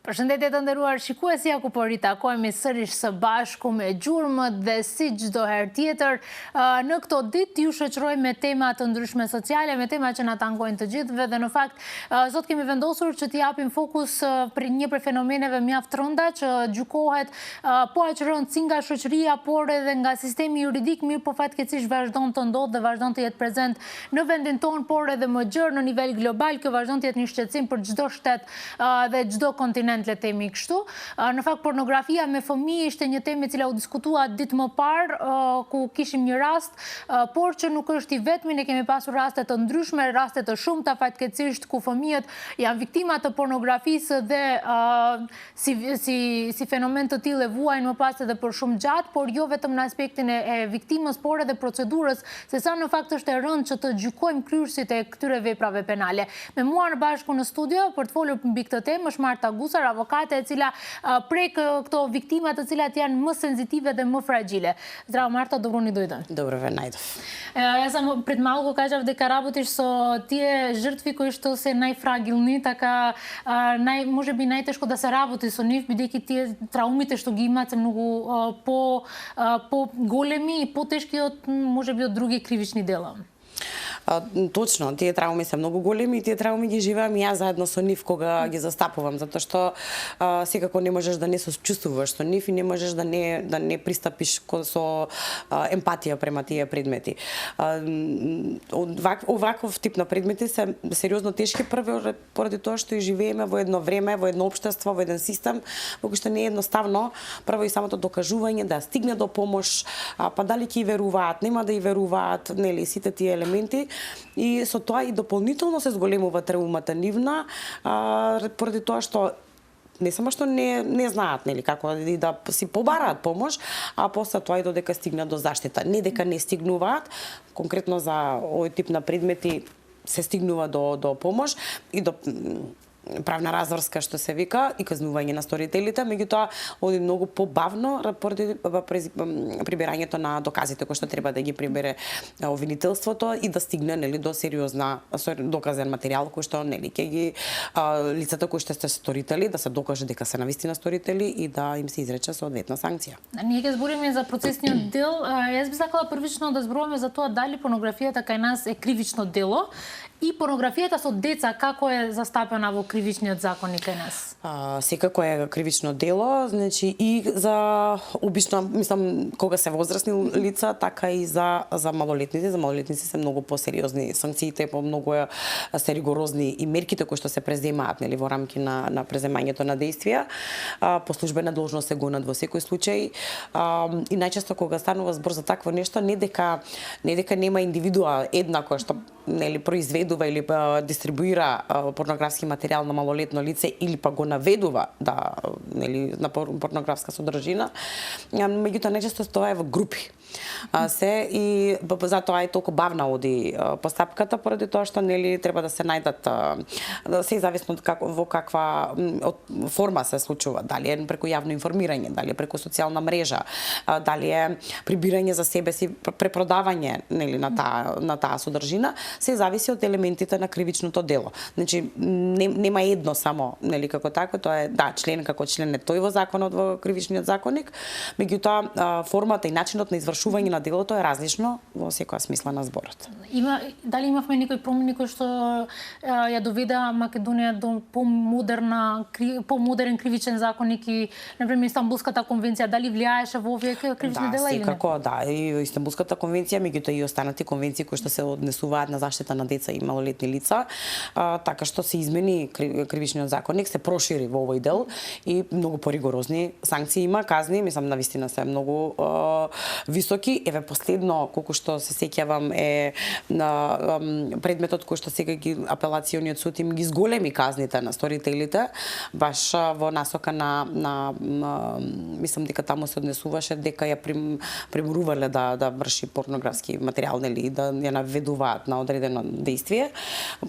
Përshëndetje të nderuar shikuesi, ako po ritakohemi sërish së bashku me gjurmët dhe si çdo herë tjetër, në këto ditë ju shoqëroj me tema të ndryshme sociale, me tema që na tangojnë të gjithëve dhe në fakt sot kemi vendosur që t'i japim fokus për një prej fenomeneve mjaft rënda që gjykohet po aq rënd si nga shoqëria, por edhe nga sistemi juridik, mirë po fatkeqësisht vazhdon të ndodhë dhe vazhdon të jetë prezent në vendin tonë, por edhe më gjerë në nivel global. Kjo vazhdon të jetë një shqetësim për çdo shtet dhe çdo kontinent, le temi kështu. Në fakt, pornografia me fëmijë ishte një temë e cila u diskutua ditë më parë, ku kishim një rast, por që nuk është i vetmi, ne kemi pasur raste të ndryshme, raste të shumta fatkeqësisht ku fëmijët janë viktima të pornografisë dhe si fenomen të tillë vuajnë më pas edhe për shumë gjatë, por jo vetëm në aspektin e viktimës, por edhe procedurës, se sa në fakt është e rëndë që të gjykojmë kryesit e këtyre veprave penale. Me mua në bashku në studio për të folur mbi këtë temë është Marta Gusar, avokate e cila prek këto viktima të cilat janë më senzitive dhe më fragile. Zdravo Marta, dobro ni dojdën. Dobro ve najdov. Ja sam pred malko kažav дека работиш со тие жртви кои што се најфрагилни, така може би најтешко да се работи со нив, бидејќи тие траумите што ги имаат се многу по големи и потешки од може би од други кривични дела. Точно, тие трауми се многу големи и тие трауми ги живеам и јас заедно со нив кога ги застапувам, затоа што секако не можеш да не сочувствуваш со нив и не можеш да не пристапиш со емпатија према тие предмети. Оваков тип на предмети се сериозно тешки, прво поради тоа што и живееме во едно време, во едно општество, во еден систем во кој што не е едноставно прво и самото докажување да стигне до помош, па дали ќе веруваат, нема да и веруваат, нели, сите тие елементи. И со тоа и дополнително се зголемува траумата нивна, поради тоа што не само што не знаат, нели, како да си побараат помош, а после тоа и додека стигнат до заштита. Не дека не стигнуваат, конкретно за овој тип на предмети се стигнува до помош и до правна разврска, што се вика, и казнување на сторителите, меѓутоа оди многу побавно поради прибирањето на доказите кои што треба да ги прибере обвинителството и да стигне, нели, до сериозна доказен материјал кој што, нели, ќе ги лицата кои што се сторители да се докаже дека се навистина сторители и да им се изрече соодветна санкција. Ние ќе збориме за процесниот дел. Јас би сакала првично да зборуваме за тоа дали порнографијата кај нас е кривично дело и порнографијата со деца како е застапена во кривичниот законник кај нас? Секако е кривично дело, значи и за обично, мислам, кога се возрастни лица, така и за малолетници. За малолетници се многу посериозни санкциите, многу се ригорозни и мерките кои што се преземаат, нели, во рамки на преземањето на действија. По службена должност се гонат во секој случај. И најчесто кога станува збор за такво нешто, не дека нема индивидуа една која што, нели, произведува или дистрибуира порнографски материјал на малолетно лице или па го наведува нели, на порнографска содржина, меѓутоа најчесто тоа е во групи. И затоа е толку бавна оди постапката, поради тоа што, нели, треба да се најдат се зависно во каква форма се случува, дали е преку јавно информирање, дали е преку социјална мрежа, дали е прибирање за себе си, препродавање, нели, на таа содржина, се зависи од елементите на кривичното дело. Значи нема едно само, нели, како тако, тоа е член како член е тој во законот, во кривичниот законник, меѓутоа формата и начинот на извршување на делото е различно во секоја смисла на зборот. Дали имавме некои промени кои што ја доведа Македонија до помодерен кривичен законник и, например, Истанбулската конвенција, дали влијаеше во овие кривични дела или не? Секако, и Истанбулската конвенција, меѓутоа и останати конвенции кои што се однесуваат на заштита на деца и малолетни лица, така што се измени кривичниот законник, се прошири во овој дел и многу поригорозни санкции има, казни, мислам, навистина се многу високи. Еве последно, колку што се сеќавам, е на предметот кој што сега ги апелациониот суд им ги зголеми казните на сторителите, баш во насока на мислам дека таму се однесуваше дека ја приморувале да врши порнографски материјал, нели, да ја наведуваат на одредено действие. действие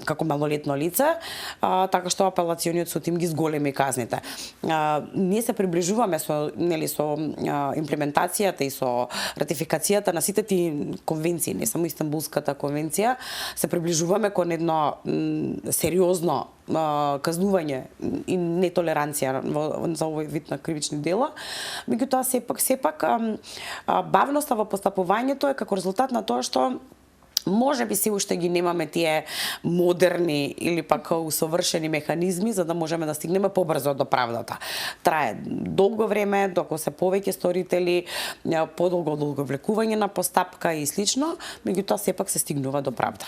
како малолетно лице, така што апелациониот суд им ги зголеми казните. Ние се приближуваме со имплементацијата и со ратификацијата на сите тие конвенции, не само Истанбулската конвенција, се приближуваме кон едно сериозно казнување и нетолеранција за овој вид на кривични дела. Меѓутоа сепак бавноста во постапувањето е како резултат на тоа што може би се уште ги немаме тие модерни или пак усовршени механизми за да можеме да стигнеме побрзо до правдата. Трае долго време, доколку се повеќе сторители, подолго влекување на постапка и слично, меѓутоа сепак се стигнува до правда.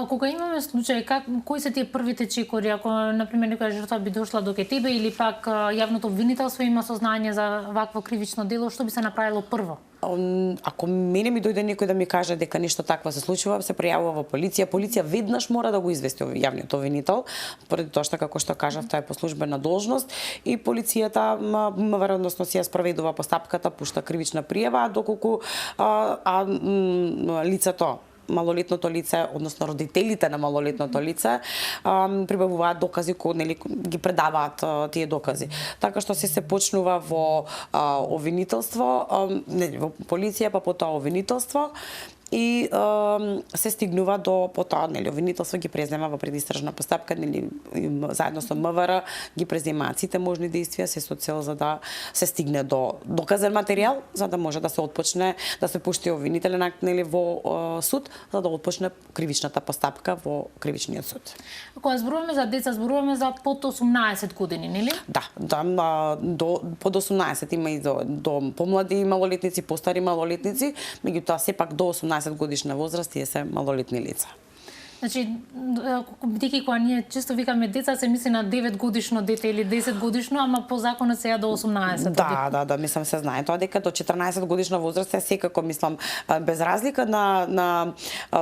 Кога имаме случаи, кои се тие првите чекори, ако, например, некоја жртва би дошла до тебе или пак јавното обвинителство има сознање за вакво кривично дело, што би се направило прво? Ако мене ми дојде некој да ми каже дека нешто такво се случува, се пријавува во полиција. Полиција веднаш мора да го извести јавниот обвинител, поради тоа што, како што кажав, тоа е по службена должност и полицијата веројатно си ја спроведува постапката, пушта кривична пријава, доколку лицето, малолетното лице, односно родителите на малолетното лице, прибавуваат докази кои ги предаваат тие докази. Така што се почнува во обвинителство, во полиција, па потоа обвинителство и се стигнува до потоа, обвинителство ги презема во предистражна постапка, заедно со МВР ги преземаат сите можни действија, се со цел за да се стигне до доказен материјал, за да може да се отпочне, да се пушти обвинителен акт во суд, за да отпочне кривичната постапка во кривичниот суд. Кога зборуваме за деца, зборуваме за под 18 години, нели? Да, под 18 има и до помлади малолетници, постари малолетници, меѓутоа сепак до 18 годишна возраст тие се малолетни лица. Значи, бидејќи кога ние често викаме деца, се мисли на 9 годишно дете или 10 годишно, ама по законот сега до 18. Да, мислам се знае тоа дека до 14 годишна возраст е секако, мислам, без разлика на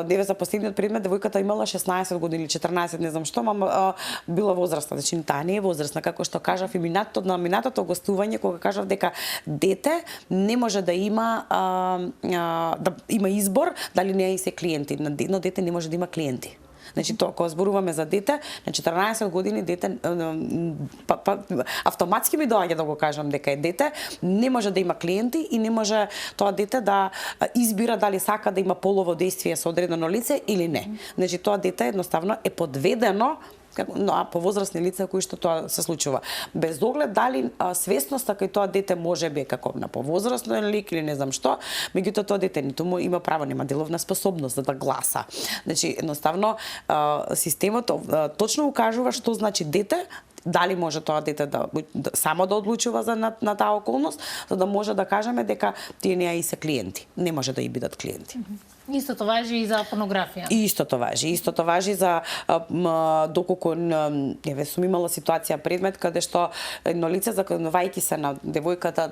деве за последниот предмет, девојката имала 16 години или 14, не знам што, ама била возрастна, значи таа не е возрастна, како што кажав и на минатото гостување кога кажав дека дете не може да има избор дали не е се клиенти, на едно дете не може да има клиенти. Значи, тоа, кога зборуваме за дете, на 14 години дете, автоматски ми доаѓа да го кажам дека е дете, не може да има клиенти и не може тоа дете да избира дали сака да има полово действие со одредено лице или не. Значи, тоа дете едноставно е подведено по возрастни лица кои што тоа се случува. Без оглед дали свесноста кај тоа дете може би како на повозрастен лик или не знам што, меѓутоа тоа дете ниту му има право, нема деловна способност за да гласа. Значи, едноставно системот точно укажува што значи дете, дали може тоа дете само да одлучува на таа околност, за да може да кажеме дека тие не се клиенти. Не може да и бидат клиенти. Истото важи и за порнографија. Истото важи за доколку сум имала ситуација предмет каде што едно лице заканувајќи се на девојката,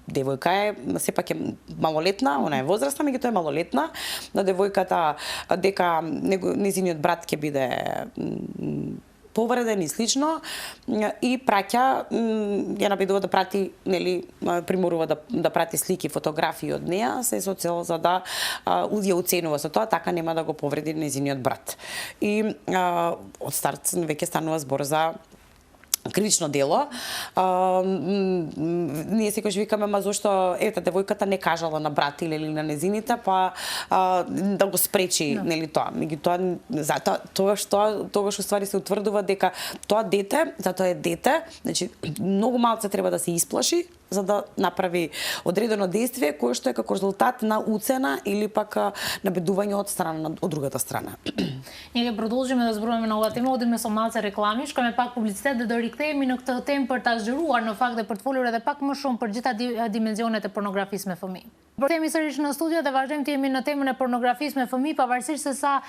девојка е сепак е малолетна, она е возрастна, меѓутоа е малолетна, на девојката дека нејзиниот брат ќе биде повреден и слично и праќа, ја набедува да прати, приморува да прати слики, фотографии од неа, се со цел за да ја оценува со тоа, така нема да го повреди нејзиниот брат. И од старт веќе станува збор за кривично дело. Ние секогаш викаме, ма зошто девојката не кажала на брат или на незините, па да го спречи, тоа. Меѓутоа, тогаш уствари се утврдува дека тоа дете, затоа е дете, значи многу малце треба да се исплаши за да направи одредено действие кое што е како резултат на уцена или пак набедување од другата страна. Ние ќе продолжиме да зборуваме на оваа тема, одиме со малце реклами, шкаме пак публицитет да дорикнеме на këtë temë për ta zgjeruar në fakt dhe për të folur edhe pak më shumë për gjitha dimensionet e pornografisë me fëmijë. Jemi sërish në studio dhe vazhdojmë të jemi në temën e pornografisë me fëmijë, pavarësisht se sa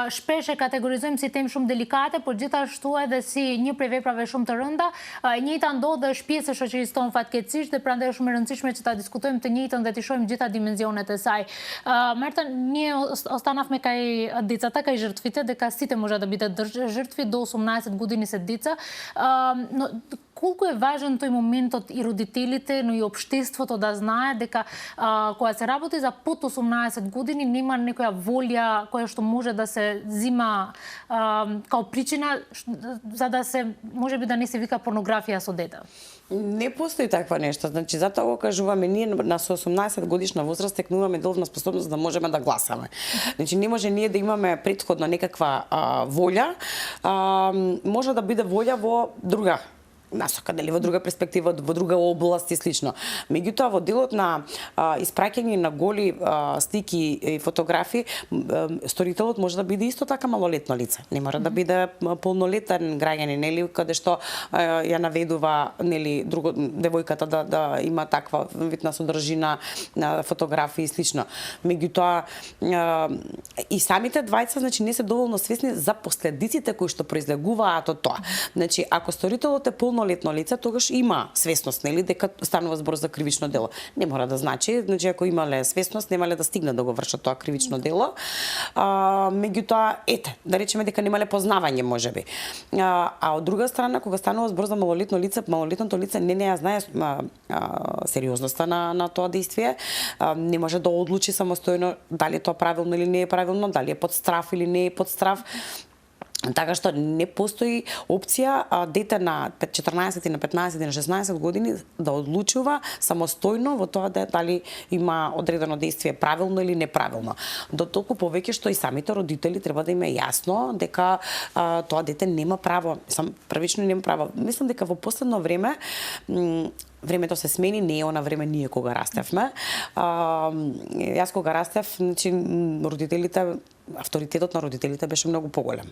shpesh e kategorizojmë si temë shumë delikate, por gjithashtu edhe si një prej veprave shumë të rënda. E njëjta ndodh është pjesë e shoqërisë tonë fatkeqësisht dhe prandaj është shumë e rëndësishme që ta diskutojmë të njëjtën dhe të shohim gjitha dimensionet e saj. Marta, ние останавме кај децата, кај жртвите, дека сите може да бидат жртви до 18 години се деца. Но колку е важен тој моментот и родителите, но и општеството да знае дека кога се работи за под 18 години нема некоја волја која што може да се зима као причина за да се можеби да не се вика порнографија со дете. Не постои таква нешто. Значи, затоа го кажуваме, ние на 18 годишна возраст текнуваме деловна способност да можеме да гласаме. Значи, не може ние да имаме претходно некаква волја. Може да биде волја во друга насока, дали во друга перспектива, во друга област и слично. Меѓутоа, во делот на испраќање на голи слики и фотографии, сторителот може да биде исто така малолетно лице. Не мора да биде полнолетен граѓанин, нели, каде што ја наведува, нели, девојката да има таква вид на содржина на фотографии и слично. Меѓутоа, и самите двајца, значи, не се доволно свесни за последиците кои што произлегуваат од тоа. Значи, ако сторителот е полнолетно лице, тогаш има свесност, нели, дека станува збор за кривично дело. Не мора да значи ако имале свесност, немале да стигне да го вршат тоа кривично дело. Меѓутоа, да речеме дека немале познавање можеби. А од друга страна, кога станува збор за малолетно лице, малолетното лице не ја знае сериозноста на тоа действие, не може да одлучи самостојно дали тоа правилно или не е правилно, дали е под страф или не е под страф. Така што не постои опција дете на 14 и на 15 и на 16 години да одлучува самостојно во тоа дали има одредено действие правилно или неправилно. До толку повеќе што и самите родители треба да им е јасно дека тоа дете нема право, првично нема право. Мислам дека во последно време времето се смени, не е она време ние кога растевме. Јас кога растев, значи родителите, авторитетот на родителите беше многу поголем.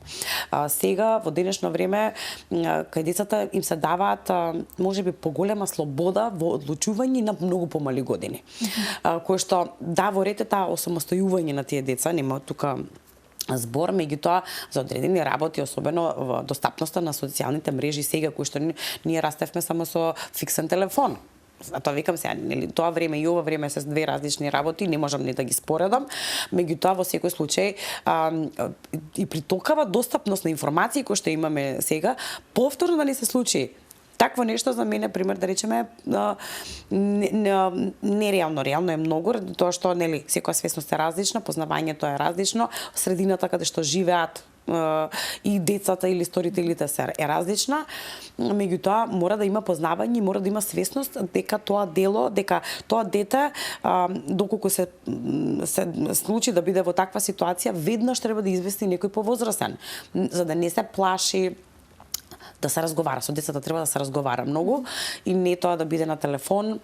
Сега во денешно време кај децата им се даваат можеби поголема слобода во одлучување на многу помали години. Кој што во ред е таа осамостојување на тие деца, нема тука збор, меѓутоа за одредени работи, особено во достапноста на социјалните мрежи сега, кои што ние растевме само со фиксен телефон. Тоа викам сега, нели, тоа време и ова време се две различни работи, не можам ни да ги споредам, меѓутоа во секој случај и при толкава достапност на информации кои што имаме сега, повторно да не се случи такво нешто, за мене, пример, да речеме, нереално. Реално е многу, тоа што, нели, секоја свесност е различна, познавањето е различно, средината каде што живеат и децата или сторителите е различна, меѓутоа мора да има познавање, мора да има свесност дека тоа дело, дека тоа дете, доколку се случи да биде во таква ситуација, веднаш треба да извести некој повозрасен, за да не се плаши да се разговара. Со децата треба да се разговара многу и не тоа да биде на телефон,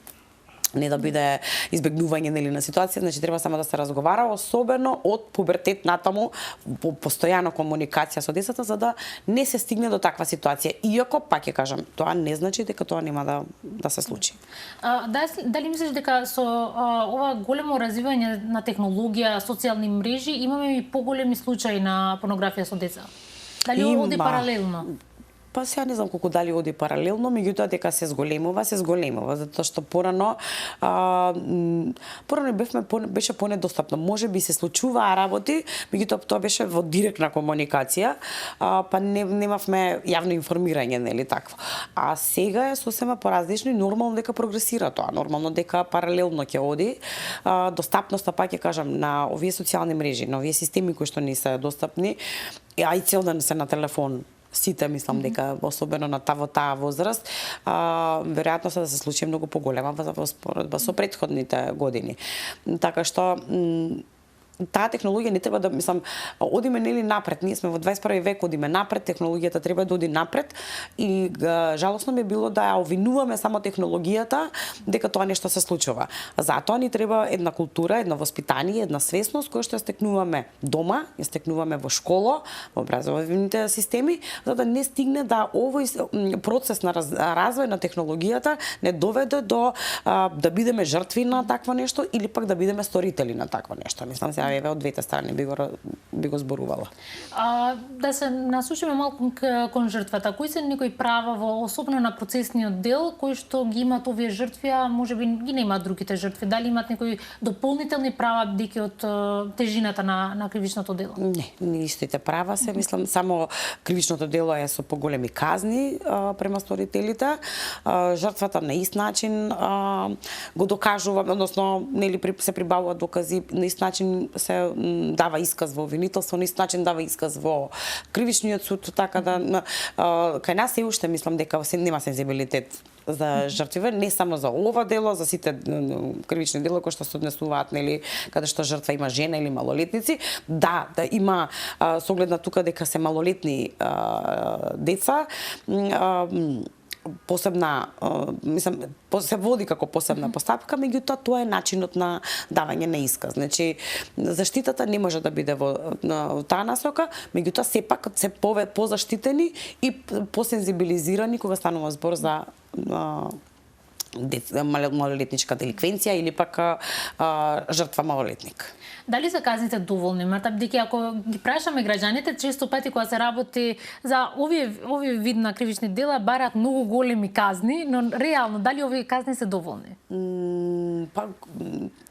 не да биде избегнување, нели, на ситуација, значи треба само да се разговара, особено од пубертет натаму, постојана комуникација со децата, за да не се стигне до таква ситуација. Иако, пак ќе кажам, тоа не значи дека тоа нема да се случи. Дали мислиш дека со ова големо развивање на технологија, социјални мрежи, имаме и поголеми случаи на порнографија со деца? Дали оди паралелно? Па сега не знам колку дали оди паралелно, меѓутоа дека се зголемува, затоа што порано беше понедостапно. Можеби се случуваа работи, меѓутоа тоа беше во директна комуникација, па немавме јавно информирање, нели такво. А сега е сосема поразлично и нормално дека прогресира тоа, нормално дека паралелно ќе оди. Достапноста, пак ќе кажам, на овие социјални мрежи, на овие системи кои што не се достапни, а и цел ден се на телефон, сите, мислам дека особено на таа возраст, веројатноста да се случи многу поголема во споредба со претходните години. Така што таа технологија не треба да, мислам, одиме, нели, напред. Ние сме во 21 век, одиме напред, технологијата треба да оди напред и жалосно ми било да ја обвинуваме само технологијата дека тоа нешто се случува. Затоа ни треба една култура, едно воспитание, една свесност која што ја стекнуваме дома, ја стекнуваме во школа, во образовните системи, за да не стигне да овој процес на развој на технологијата не доведе до да бидеме жртви на такво нешто или пак да бидеме сторители на такво нешто. Мислам, сега еве од двете страни би го зборувала. Да се насочиме малку кон жртвата. Кои се некои права особено на процесниот дел кои што ги имаат овие жртви, а можеби ги немаат другите жртви? Дали имаат некои дополнителни права бидејќи од тежината на кривичното дело? Не истите права се, мислам, само кривичното дело е со поголеми казни према сторителите. Жртвата на ист начин го докажува, односно нели се прибавуваат докази, на ист начин се дава исказ во обвинителство, на ист начин дава исказ во кривичниот суд, така да кај нас се уште мислам дека нема сензибилитет за жртвиве, не само за ова дело, за сите кривични дела кои што се однесуваат, нели, каде што жртва има жена или малолетници. Да има со оглед на тука дека се малолетни деца, посебна, мислам, се води како посебна постапка, меѓутоа тоа е начинот на давање на исказ. Значи, заштитата не може да биде во таа насока, меѓутоа сепак се позаштитени и посензибилизирани кога станува збор за малолетничка деликвенција или пак жртва малолетник. Дали се казните доволни, Марта? Бидејќи ако ги прашаме граѓаните, често пати кога се работи за овие вид на кривични дела бараат многу големи казни, но реално дали овие казни се доволни?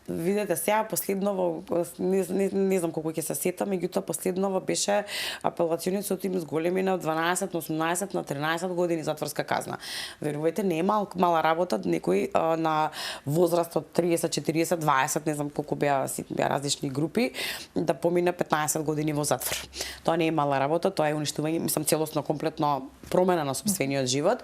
Видете сега последново, не знам колку ќе се сетам, меѓутоа последново беше апелациониот суд им зголеми на 12, на 18, на 13 години затворска казна. Верувајте, не е мала работа некој на возраст од 30, 40, 20, не знам колку беа различни групи, да помине 15 години во затвор. Тоа не е мала работа, тоа е уништување, мислам, целосно, комплетно промена на сопствениот живот.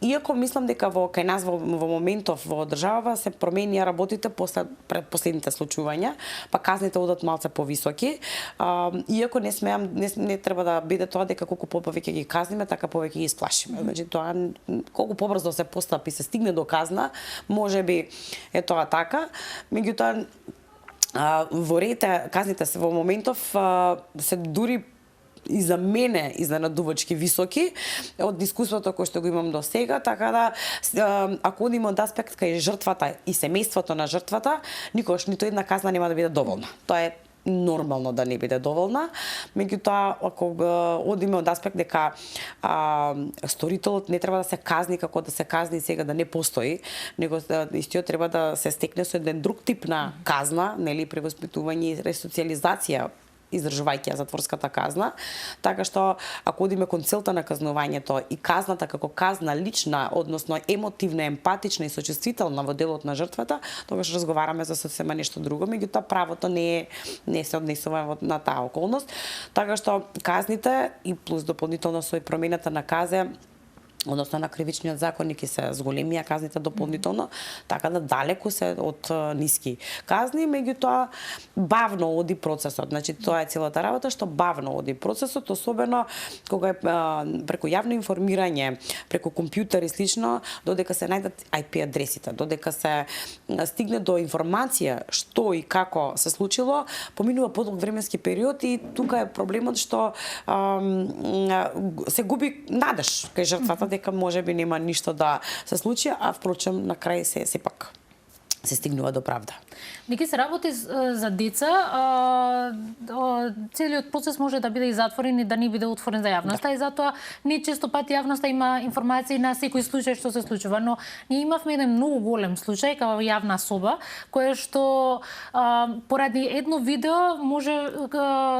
Иако мислам дека кај нас во моментов во државава се променија работите после последните случувања, па казните одат малце повисоки. Иако не треба да биде тоа дека колку повеќе ги казниме, така повеќе ги исплашиме. Значи тоа колку побрзо се постапи, се стигне до казна, можеби е тоа така, меѓутоа во рете казните се во моментов се дури и за мене изненадувачки високи од искуството кое што го имам до сега, така да ако одиме од аспект кај жртвата и семејството на жртвата, никогаш ниту една казна нема да биде доволна. Тоа е нормално да не биде доволна, меѓутоа ако одиме од аспект дека сторителот не треба да се казни како да се казни сега да не постои, него истиот треба да се стекне со еден друг тип на казна, нели, превоспитување и ресоциализација издржувајќи ја затворската казна, така што ако одиме кон целта на казнувањето и казната како казна лична, односно емотивна, емпатична и сочувствителна во делот на жртвата, тогаш разговараме за сосема нешто друго, меѓутоа правото не се однесува на таа околност, така што казните и плюс дополнително со промената на казе, односно на кривичниот законник и се зголемија казните дополнително, така да далеку се од ниски казни, меѓутоа бавно оди процесот. Значи тоа е целата работа, што бавно оди процесот, особено кога е преку јавно информирање, преку компјутер и слично, додека се најдат IP адресите, додека се стигне до информација што и како се случило, поминува подолг временски период и тука е проблемот што се губи надеж кај жртвата дека можеби нема ништо да се случи, а впрочем на крај се сепак се стигнува до правда. Неки се работи за деца, целиот процес може да биде и затворен и да не биде отворен за јавноста, и затоа не често пати јавноста има информации на секој случај што се случува, но ние имавме еден многу голем случај како јавна соба, која што поради едно видео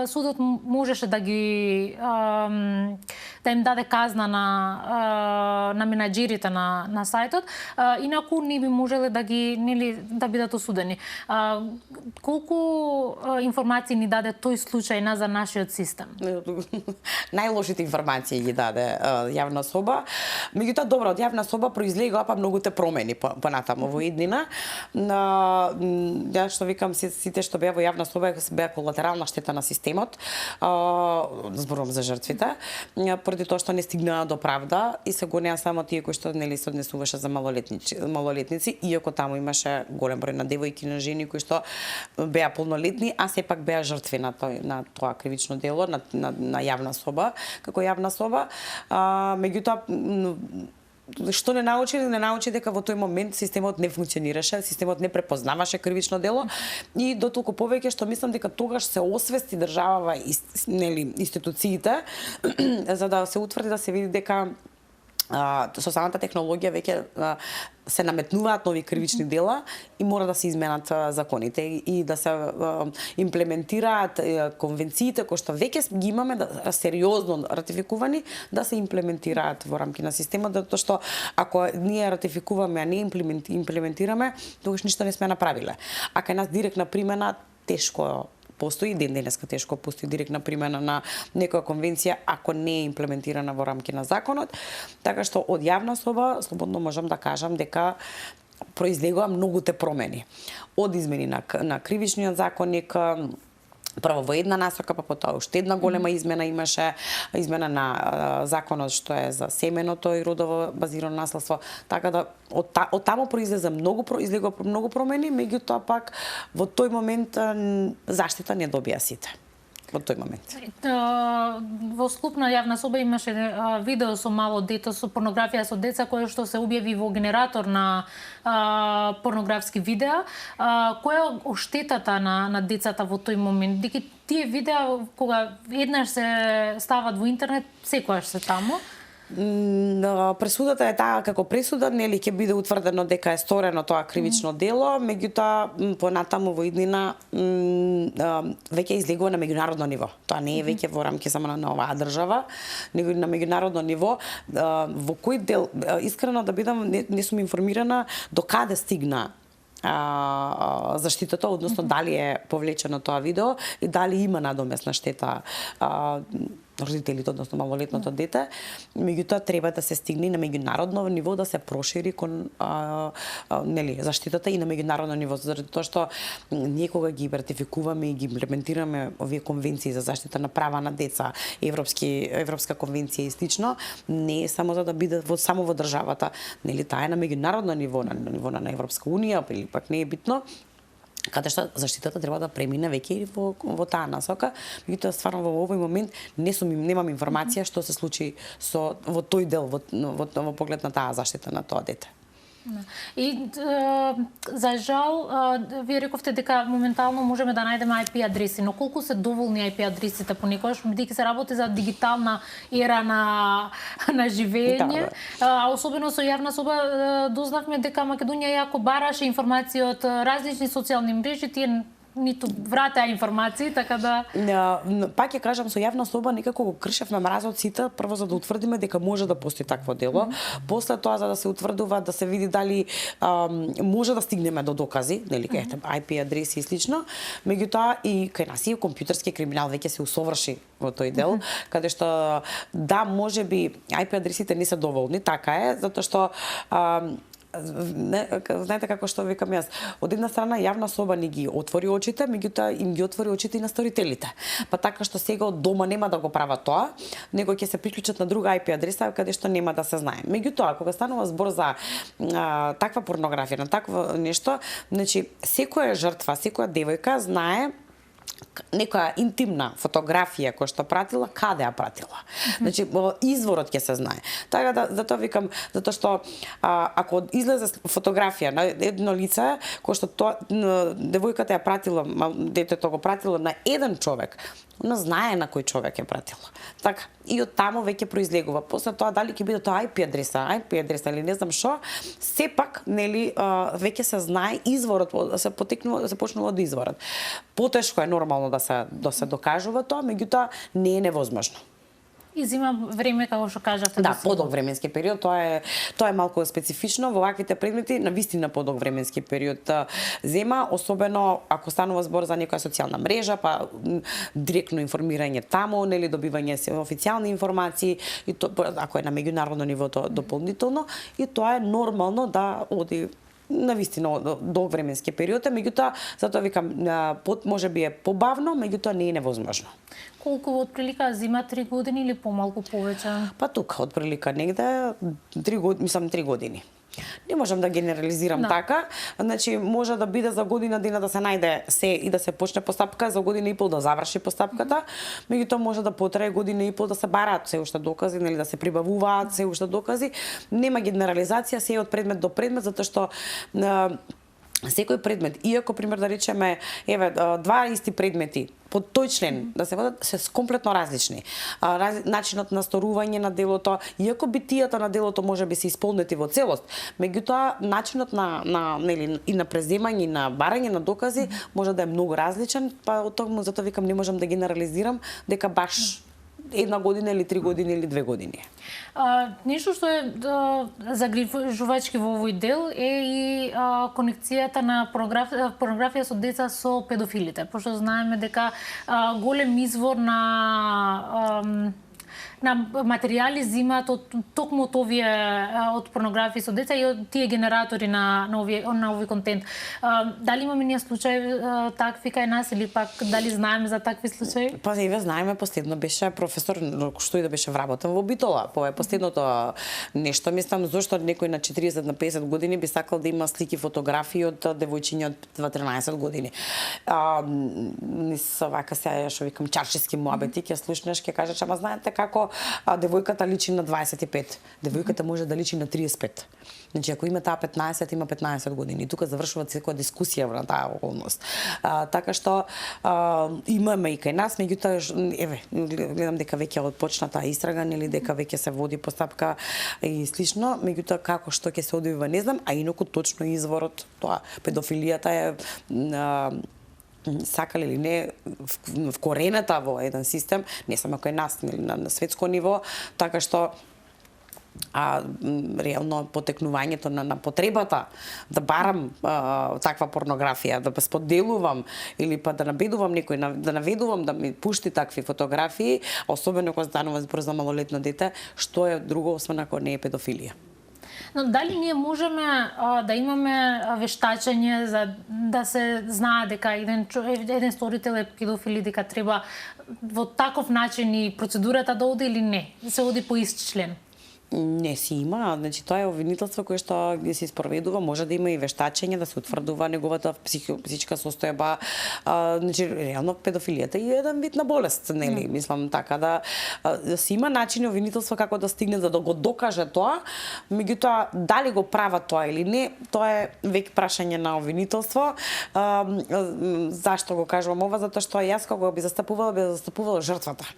судот можеше да ги да им даде казна на менаџерите на сајтот, инаку не би можеле да ги да бидат осудени. Колку информации ни даде тој случај за нашиот систем? Најлошите информации ги даде јавна соба. Меѓутоа, добро, од јавна соба произлегоа па многуте промени понатаму во иднина. Ја што викам, сите што беа во јавна соба беа колатерална штета на системот, зборувам за жртвите, поради тоа што не стигнаа до правда и се гонеа само тие кои што нели се однесуваше за малолетници, иако таму имаше голем број на девојки, на жени кои што беа полнолетни, а сепак беа жртви на тоа кривично дело, на јавна соба, како јавна соба. Меѓутоа, што не научи дека во тој момент системот не функционираше, системот не препознаваше кривично дело и дотолку повеќе што мислам дека тогаш се освести државава и институциите за да се утврди, да се види дека со самата технологија веќе се наметнуваат нови кривични дела и мора да се изменат законите и да се имплементираат конвенциите кои што веќе ги имаме сериозно ратификувани, да се имплементираат во рамки на системот, затоа што ако ние ратификуваме, а не имплементираме, тогаш ништо не сме направиле. А кај нас директна примена тешко постои, ден денеска тешко постои директна примена на некоја конвенција ако не е имплементирана во рамки на законот, така што од јавна соба слободно можам да кажам дека произлегува многу те промени. Од измени на кривичниот законник, прво во една насока, па потоа уште една голема измена имаше, измена на законот што е за семеното и родово базирано наследство, така да од таму произлезе многу промени, меѓутоа пак во тој момент заштита не добија сите. Во тој момент. Во склоп на јавна соба имаше видео со мало дете, со порнографија со деца, кое што се објави во генератор на порнографски видеа. Која е оштетата на децата во тој момент? Дека тие видеа, кога еднаш се стават во интернет, секогаш се таму? Пресудата е таа како пресуда, нели ќе биде утврдено дека е сторено тоа кривично дело, меѓутоа понатаму во иднина веќе излегува на меѓународно ниво. Тоа не е веќе во рамки само на оваа држава, него на меѓународно ниво. Во кој дел, искрено да бидам, не сум информирана до каде стигна заштитата, односно дали е повлечено тоа видео и дали има надомесна штета родителите, односно малолетното дете, меѓутоа треба да се стигне на меѓународно ниво, да се прошири кон нели заштитата и на меѓународно ниво, заради тоа што ние кога ги ратификуваме и ги имплементираме овие конвенции за заштита на права на деца, Европска конвенција и слично, не е само за да биде само во државата, нели таа е на меѓународно ниво, на ниво на Европска унија или пак не е битно, каде што заштитата треба да премине веќе и во таа насока, меѓутоа стварно во овој момент немам информација што се случи во тој дел во поглед на таа заштита на тоа дете. И за жал, вие рековте дека моментално можеме да најдеме IP адреси, но колку се доволни IP адресите понекогаш, бидејќи се работи за дигитална ера на живење, а особено со јавна соба дознавме дека Македонија јако бараше информации од различни социјални мрежи, тие ниту вратеа информации, така да... Пак ќе кажам, со јавна соба некако го кршевме мразот сите, прво за да утврдиме дека може да постои такво дело, после тоа за да се утврдува, да се види дали може да стигнеме до докази, нели, IP адреси и слично, меѓутоа и кај нас и компјутерски криминал веќе се усоврши во тој дел, каде што да, можеби IP адресите не се доволни, така е, затоа што знаете како што викам јас, од една страна јавна соба ни ги отвори очите, меѓутоа им ги отвори очите и на сторителите. Па така што сега од дома нема да го прават тоа, него ќе се приклучат на друга IP адреса каде што нема да се знае. Меѓутоа, кога станува збор за таква порнографија, на такво нешто, значи секоја жртва, секоја девојка знае некоја интимна фотографија која што пратила, каде ја пратила. Значи, изворот ќе се знае. Така да, затоа викам, затоа што ако излезе фотографија на едно лице, кој што девојката ја пратила, детето го пратило на еден човек, она знае на кој човек е пратила. Така, и од таму веќе произлегува. После тоа дали ќе биде тоа IP адреса или не знам што, сепак нели веќе се знае изворот, се почнува од изворот. Потешко е нормално да се докажува тоа, меѓутоа не е невозможно. И зима време, како што кажавте. Да, подолг временски период, тоа е малку специфично, во ваквите предмети на вистина подолг временски период зема, особено ако станува збор за некоја социјална мрежа, па директно информирање таму, нели добивање официјални информации, и ако е на меѓународно ниво дополнително, и тоа е нормално да оди на вистина долг временски период, меѓутоа затоа викам можеби е побавно, меѓутоа не е невозможно. Колку отприлика зима 3 години или помалку повеќе? Па тука отприлика негде 3 години. Не можам да генерализирам така, значи може да биде за година дена да се најде се и да се почне постапка, за година и пол да заврши постапката, меѓутоа може да потрае година и пол да се бараат се уште докази, нели да се прибавуваат се уште докази. Нема генерализација, се од предмет до предмет, затоа што секој предмет, иако пример да речеме, два исти предмети по тој член да се водат се комплетно различни. Начинот на сторување на делото, иако битијата на делото може би се исполнети во целост, меѓутоа начинот на нели и на преземање и на барање на докази може да е многу различен, па од тоа затоа викам не можам да генерализирам дека баш 1 година или 3 години или 2 години. Нешто што е загрижувачки во овој дел е и конекцијата на порнографија со деца со педофилите, пошто знаеме дека голем извор на материјали зимаат од токму од овие од порнографија со деца и од тие генератори на овој контент. Дали имаме ние случаи такви кај нас или пак дали знаеме за такви случаи? Па еве знаеме, последно беше професор што и да беше вработен во Битола. По последното нешто мислам зошто некој на 40 на 50 години би сакал да има слики, фотографии од девојчиња од 13 години. Со вака се што викам чарчески муабети ќе слушнеш, ќе кажеш, ама знаете како девојката личи на 25, девојката може да личи на 35. Значи, ако има таа 15, има 15 години. Тука завршува секоја дискусија на таа околност. Така што имаме и кај нас, меѓутоа, еве, гледам дека веќе отпочна таа истрага, нели дека веќе се води постапка и слично, меѓутоа како што ќе се одвива не знам, а инаку точно изворот тоа педофилијата е сакале или не вкорената во еден систем, не само кај нас, на светско ниво, така што реално потекнувањето на потребата да барам таква порнографија, да споделувам или па да набедувам некој, да наведувам да ми пушти такви фотографии, особено кога станува збор за малолетно дете, што е друго освен ако не е педофилија. Но дали ние можеме да имаме вештачење за да се знае дека еден сторител е педофил и дека треба во таков начин и процедурата да оди или не? Да се оди по ист член? Не си има, значи тоа е обвинителство кое што ги се испроведува, може да има и вештачење да се утврдува неговата психичка состојба, значи реално педофилијата е еден вид на болест, нели, мислам така да си има начини обвинителство како да стигне да го докаже тоа, меѓутоа дали го прават тоа или не, тоа е веќе прашање на обвинителство. Зашто го кажувам ова? Затоа што јас кога би застапувала жртвата.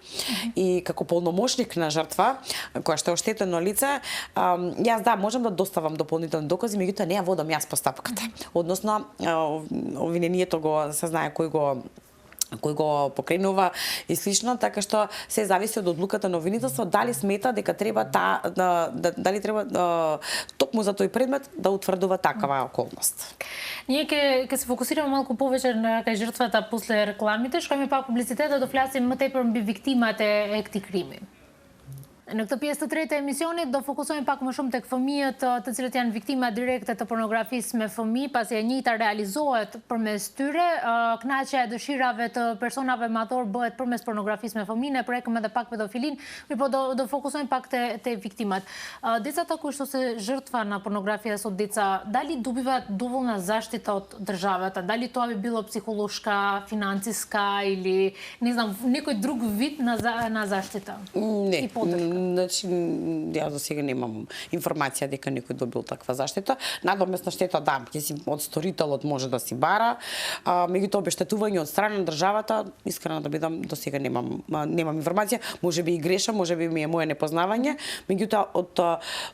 И како полномошник на жртва, која што е оштетено лице, јас можам да доставам дополнителни докази, меѓутоа не ја водам јас постапката. Односно, обвинението се знае кој го покренува и слично, така што се зависи од одлуката на обвинителство дали смета дека треба дали треба токму за тој предмет да утврдува такава околност. Ние ќе се фокусираме малку повеќе на кај жртвата после рекламите, што има пак публицитет да власиме тепер би виктимате екти крими. На këtë pjesë të tretë e emisionit do fokusohemi pak më shumë tek fëmijët, të cilët janë viktima direkte të pornografisë me fëmijë, pasi e njëjta realizohet përmes tyre, kënaqja e dëshirave të personave mator bëhet përmes pornografisë me fëmijë, ne prekëm edhe pak pedofilin, po do fokusohemi pak te viktimat. Децата кои што се жртва на порнографија со деца, дали добиваат доволна заштита од државата? Дали тоа би било психолошка, финансиска или не знам, некој друг вид на заштита? Не. Значи, јас до сега немам информација дека некој добил таква заштита. Надомесна штета, да, од сторителот може да си бара, меѓутоа обештетување од страна на државата, искрено да бидам, до сега немам информација, може би и грешам, може би ми е моје непознавање, меѓутоа од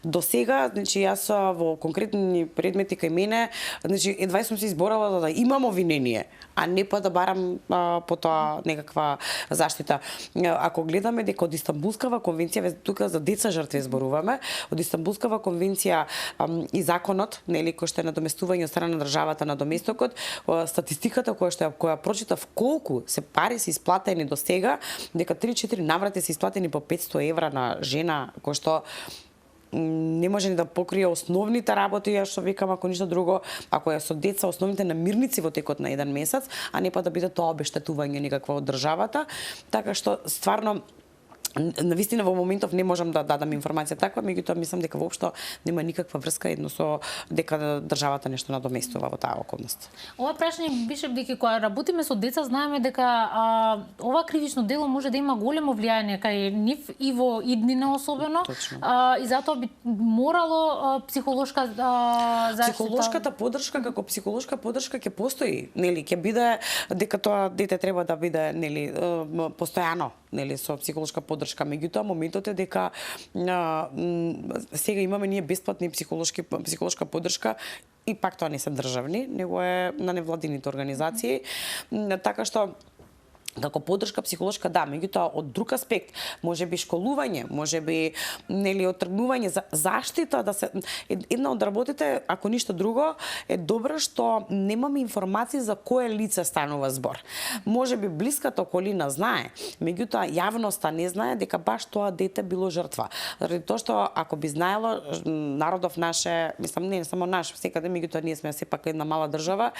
до сега, значи јас во конкретни предмети кај мене, значи едва сум се изборала да имам обвинение, а не па да барам по тоа некаква заштита. Ако гледаме дека од Истанбулскава конвенција, тука за деца жртви зборуваме, од Истанбулскава конвенција и законот, нели, кој што е надоместување од страна на државата на доместокот, статистиката која прочитав колку се пари се исплатени до сега, дека 3-4 наврати се исплатени по 500 евра на жена, кој што не може ни да покрие основните работи, ја што викам, ако ништо друго, ако е со деца, основните намирници во текот на еден месец, а не па да биде тоа обештетување никакво од државата, така што стварно навистина во моментов не можам да дадам информација таква, меѓутоа мислам дека воопшто нема никаква врска едно со дека државата нешто надоместува во таа околност. Ова прашање беше дека кога работиме со деца знаеме дека ова кривично дело може да има големо влијање кај нив и во иднина особено. И затоа би морало психолошка заштита. Психолошката поддршка како психолошка поддршка ќе постои, нели, ќе биде дека тоа дете треба да биде, нели, постојано, нели, со психолошка поддршка. Меѓутоа моментот е дека сега имаме ние бесплатни психолошка поддршка и пак тоа не се државни, него е на невладините организации, така што како поддршка психолошка да, меѓутоа од друг аспект, можеби школување, можеби нели отргнување за заштита да се една од работите, ако ништо друго, е добро што немаме информации за кое лице станува збор. Можеби блиската околина знае, меѓутоа јавноста не знае дека баш тоа дете било жртва. Заради тоа што ако би знаело народов наше, мислам не само наш, секаде, меѓутоа ние сме сепак една мала држава,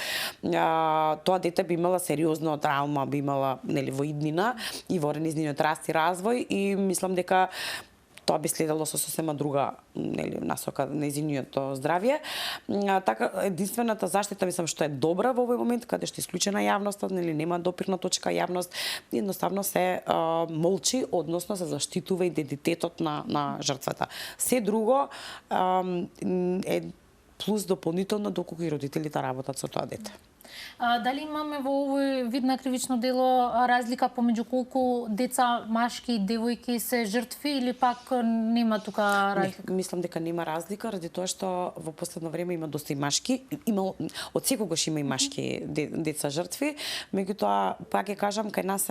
тоа дете би имала сериозна травма, би имала нели во иднина и во низниот раст и развој и мислам дека тоа би следело со сосема друга нели насока на незиниот здравје. Така единствената заштита мислам што е добра во овој момент каде што е исклучена јавноста, нели нема допирна точка јавност, едноставно се молчи, односно се заштитува идентитетот на жртвата. Се друго е плюс дополнително доколку и родителите работат со тоа дете. Дали имаме во овој вид на кривично дело разлика помеѓу колку деца, машки и девојки се жртви или пак нема тука разлика? Не, мислам дека нема разлика, ради тоа што во последно време има доста и машки, има од секогаш има и машки деца жртви, меѓутоа пак ќе кажам кај нас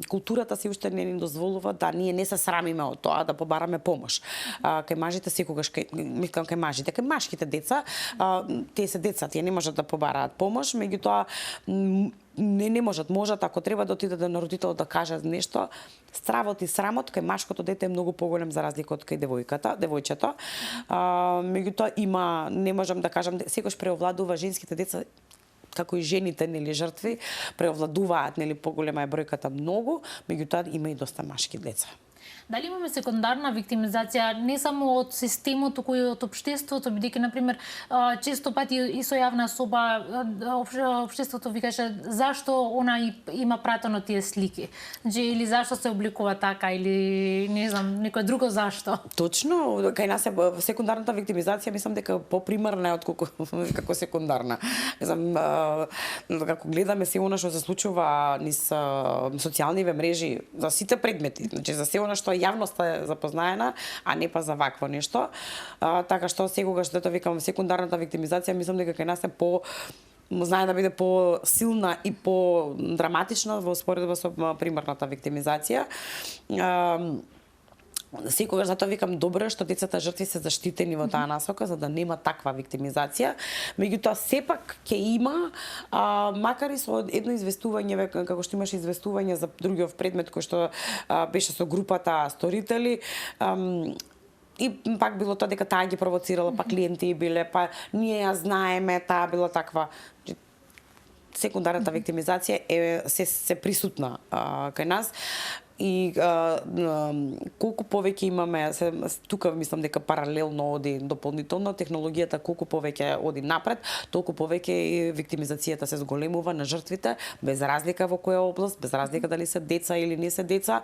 културата се уште не ни дозволува да ние не се срамиме од тоа да побараме помош. Кај мажите секогаш мислам кај мажите, кај машките деца, тие се деца, тие не можат да побараат помош, меѓутоа не можат ако треба да отидат на родителот да кажат нешто, стравот и срамот кај машкото дете е многу поголем за разлика од кај девојчето. Меѓутоа има, не можам да кажам, секогаш преовладува женските деца како и жените нели жртви, преовладуваат нели поголема е бројката многу, меѓутоа има и доста машки деца. Дали имаме секундарна виктимизација не само од системот, туку и од општеството, бидејќи на пример често пати и со јавна соба општеството викаше зашто она има пратено тие слики, или зашто се обликува така или не знам некое друго зашто. Точно, кај нас е секундарната виктимизација, мислам дека попримарна е отколку како секундарна. Мислам како гледаме се она што се случува низ социјалниве мрежи за сите предмети, значи за се она што јавноста е запознаена, а не па за вакво нешто. Така што секогаш да викам секундарната виктимизација, мислам дека кај нас е знае да биде по-силна и по-драматична во споредба со примарната виктимизација. Секогаш затоа викам добро што децата жртви се заштитени во таа насока за да нема таква виктимизација. Меѓутоа сепак ќе има макар и со едно известување како што имаше известување за другиот предмет кој што беше со групата сторители и пак било тоа дека таа ги провоцирала, па клиенти биле, па ние ја знаеме, таа било таква. Секундарната виктимизација е се присутна кај нас. И колку повеќе имаме, тука мислам дека паралелно оди дополнително, технологијата колку повеќе оди напред, толку повеќе виктимизацијата се зголемува на жртвите, без разлика во која област, без разлика дали се деца или не се деца,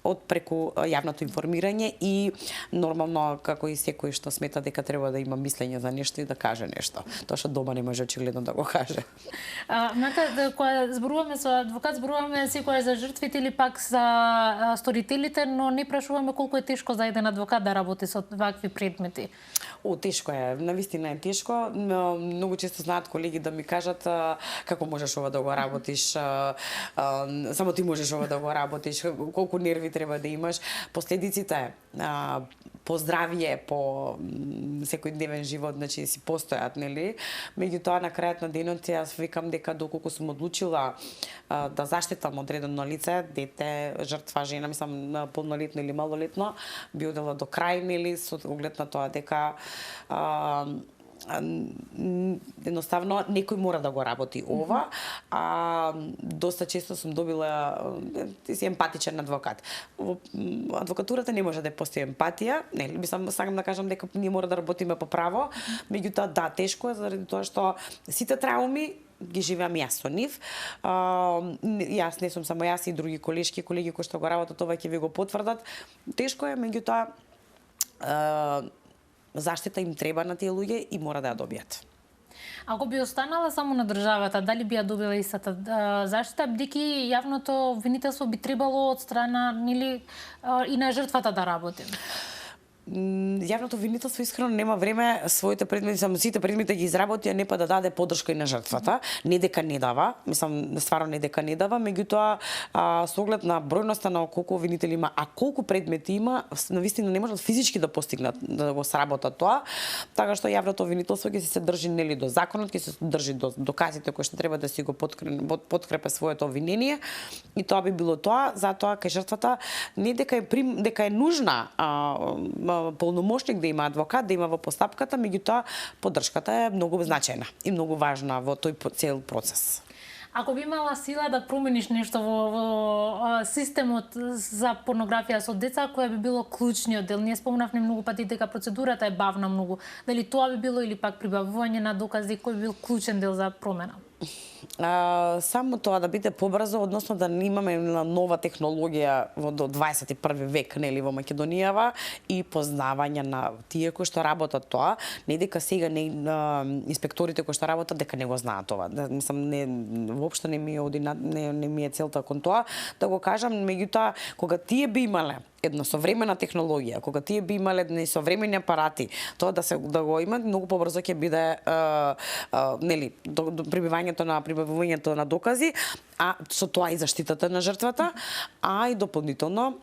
од преку јавното информирање и нормално како и секој што смета дека треба да има мислење за нешто и да каже нешто. Тоа што дома не може очигледно да го каже. Марта, кога зборуваме со адвокат, зборуваме секој за жртвите или пак за сторителите, но не прашуваме колку е тешко за еден адвокат да работи со вакви предмети. Тешко е, навистина е тешко. Многу често знаат колеги да ми кажат како можеш ова да го работиш, само ти можеш ова да го работиш, колку нерви треба да имаш. Последиците здравје, по секојдневен живот, значи си постојат, нели? Меѓутоа на крајот на денот јас викам дека доколку сум одлучила да заштитам одредено лице, дете, жртва, жена, мислам полнолетно или малолетно, би одела до крај, нели, со оглед на тоа дека едноставно некој мора да го работи ова, а доста често сум добила си емпатичен адвокат. Во адвокатурата не може да постои емпатија, нели, сакам да кажам дека ние мора да работиме по право, меѓутоа да, тешко е заради тоа што сите трауми ги живеам јас со нив. Јас не сум само јас, и други колешки, колеги кои што го работат ова ќе ви го потврдат. Тешко е, меѓутоа заштита им треба на тие луѓе и мора да ја добијат. Ако би останала само на државата, дали би ја добила истата заштита, бидејќи јавното обвинителство би требало од страна, нели, и на жртвата да работи? Јавното обвинителство искрено нема време своите предмети, само сите предмети ги изработи, а не па да даде подршка и на жртвата. Не дека не дава, мислам стварно не дека не дава, меѓутоа со оглед на бројноста на колку обвинители има, а колку предмети има, навистина не можат физички да постигнат да го сработат тоа, така што јавното обвинителство ќе се држи, нели, до законот, ќе се држи до доказите кои што треба да си го подкрепе своето обвинение, и тоа би било тоа. Затоа кај жртвата не дека е нужна полномошник да има адвокат, да има во постапката, меѓутоа поддршката е многу значајна и многу важна во тој цел процес. Ако би имала сила да промениш нешто во системот за порнографија со деца, кој би било клучниот дел? Ние спомнавме многу пати дека процедурата е бавна многу. Дали тоа би било или пак прибавување на докази, кој би бил клучен дел за промена? Само тоа да биде побрзо, односно да имаме нова технологија до 21 век, нели, во Македонијава, и познавање на тие кои што работат тоа, не дека сега инспекторите кои што работат дека не го знаат това. Мислам, воопшто не ми е целта кон тоа да го кажам, меѓутоа кога тие би имале една современа технологија, кога тие би имале современи апарати, тоа да го имат, многу побрзо ќе биде нели, прибавувањето на докази, а со тоа и заштитата на жртвата, а и дополнително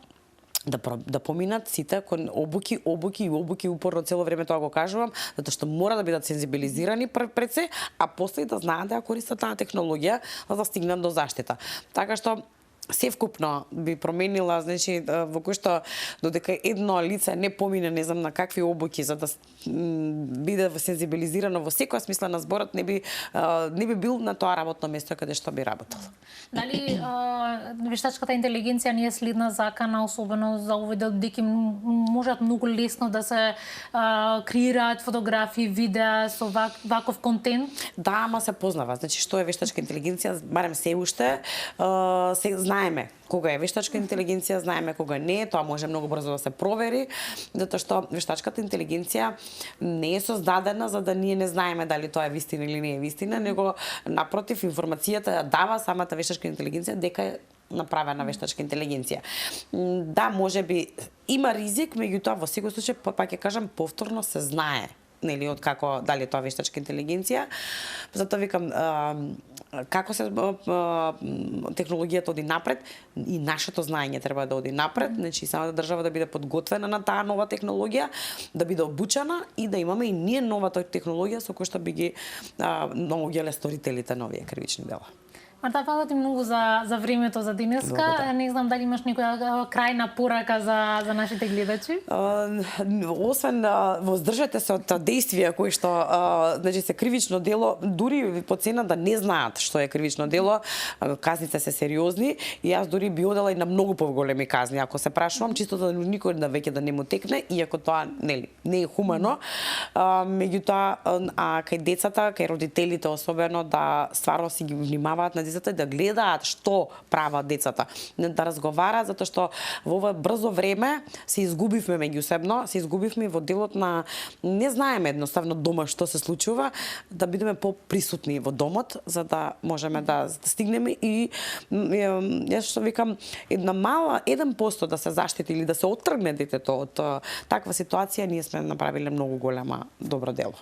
да поминат сите кон обуки, упорно цело време тоа го кажувам, затоа што мора да бидат сензибилизирани пред се, а после да знаат да ја користат таа технологија за да стигнат до заштита. Така што севкупно би променила, значи, во кој што додека едно лице не помине, не знам на какви обуки, за да биде сензибилизирано во секоја смисла на зборот, не би бил на тоа работно место каде што би работел. Дали вештачката интелигенција не е следна закана, особено за овој дел, дека можат многу лесно да се креираат фотографии, видеа со ваков контент? Да, ама се познава. Значи, што е вештачка интелигенција, барем се уште, знаеме кога е вештачка интелигенција, знаеме кога не е, тоа може многу брзо да се провери, затоа што вештачката интелигенција не е создадена за да ние не знаеме дали тоа е вистина или не е вистина, него напротив информацијата ја дава самата вештачка интелигенција дека е направена вештачка интелигенција. Да, можеби има ризик, меѓутоа во секој случај, пак ќе кажам, повторно се знае, нели, од како дали тоа вештачка интелигенција. Затоа викам, како се технологијата оди напред, и нашето знаење треба да оди напред, значи самата држава да биде подготвена на таа нова технологија, да биде обучена и да имаме и ние новата технологија со која што би ги наоѓале сторителите на овие кривични дела. Марта, фала ти многу за времето за денеска. Не знам дали имаш некоја крајна порака за нашите гледачи? Освен воздржете се од действија кои што значи се кривично дело, дури по цена да не знаат што е кривично дело, казните се сериозни и јас дури би одела и на многу поголеми казни, ако се прашувам, чисто да никој да веќе да не му текне, иако тоа нели не е хумано. Меѓутоа, кај децата, кај родителите особено, да стварно си ги внимаваат на децата, да гледаат што прават децата, да разговараат, затоа што во ова брзо време се изгубивме меѓусебно, се изгубивме во делот на не знаеме едноставно дома што се случува, да бидеме поприсутни во домот за да можеме да стигнеме и јас што викам, една мала 1% да се заштити или да се оттргне детето од таква ситуација, ние сме направиле многу голема добро дело.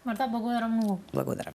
Марта, благодарам многу. Благодарам.